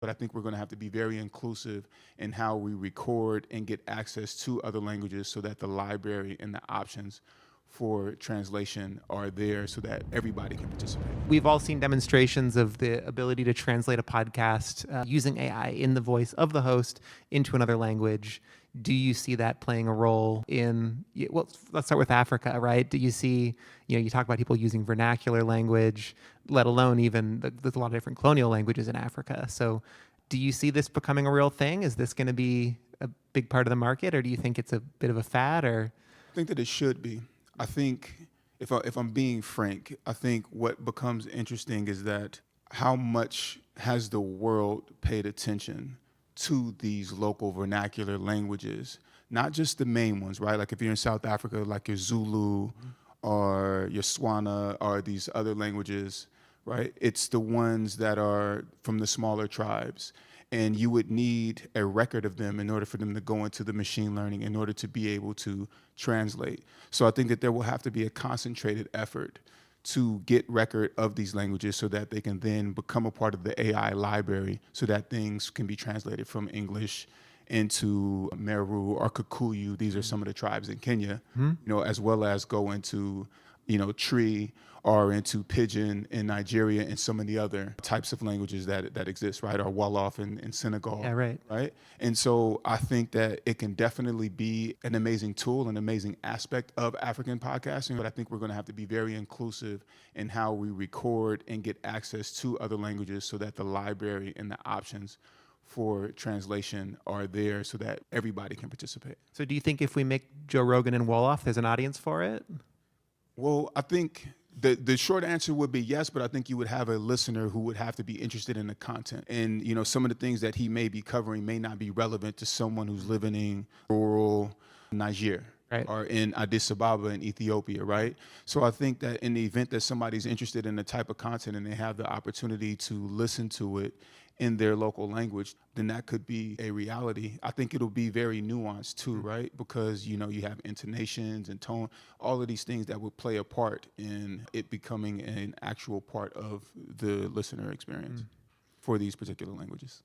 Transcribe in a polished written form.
But I think we're going to have to be very inclusive in how we record and get access to other languages so that the library and the options for translation are there so that everybody can participate. We've all seen demonstrations of the ability to translate a podcast using AI in the voice of the host into another language. Do you see that playing a role in, well, let's start with Africa, right? Do you see, you talk about people using vernacular language, let alone even, there's a lot of different colonial languages in Africa. So do you see this becoming a real thing? Is this going to be a big part of the market, or do you think it's a bit of a fad? Or I think that it should be. I think, if I'm being frank, I think what becomes interesting is that how much has the world paid attention to these local vernacular languages, not just the main ones, right? Like if you're in South Africa, like your Zulu or your Swana or these other languages, right? It's the ones that are from the smaller tribes. And you would need a record of them in order for them to go into the machine learning, in order to be able to translate. So I think that there will have to be a concentrated effort to get record of these languages so that they can then become a part of the AI library so that things can be translated from English into Meru or Kikuyu. These are some of the tribes in Kenya, as well as go into, Tree or into Pidgin in Nigeria and some of the other types of languages that exist, right? Or Wolof in Senegal, yeah, right. right? And so I think that it can definitely be an amazing tool, an amazing aspect of African podcasting, but I think we're going to have to be very inclusive in how we record and get access to other languages so that the library and the options for translation are there so that everybody can participate. So do you think if we make Joe Rogan and Wolof, there's an audience for it? Well, I think the short answer would be yes, but I think you would have a listener who would have to be interested in the content. And, some of the things that he may be covering may not be relevant to someone who's living in rural Niger. Right. Or in Addis Ababa in Ethiopia, right? So I think that in the event that somebody's interested in the type of content and they have the opportunity to listen to it in their local language, then that could be a reality. I think it'll be very nuanced too, right? Because, you have intonations and tone, all of these things that would play a part in it becoming an actual part of the listener experience for these particular languages.